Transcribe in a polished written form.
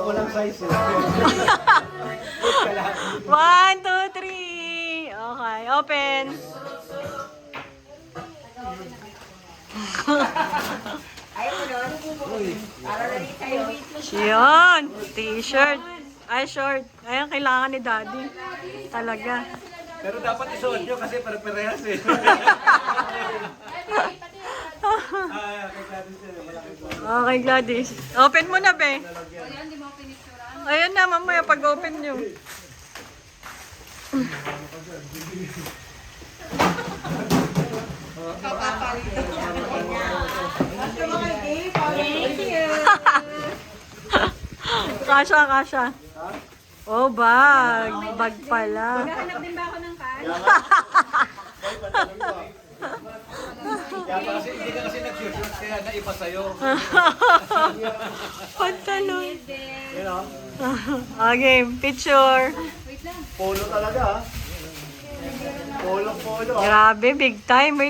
Walang size eh. 1, 2, 3. Okay, open. Yun, t-shirt. Ay, short. Ayan, kailangan ni daddy. Talaga. Pero dapat isuot nyo kasi pare-parehas eh. Okay, Gladys. Open mo na, be. Ayan na, mamaya pag-open nyo. Kasha, kasha. Oh, bag. Bag pala. Hanap din ba ako ng cash? Kaya kasi hindi ka kasi nag-shoot kaya naipa sa'yo. Pantalon. Okay, picture. Polo talaga ah. Polo. Grabe, big time. Wait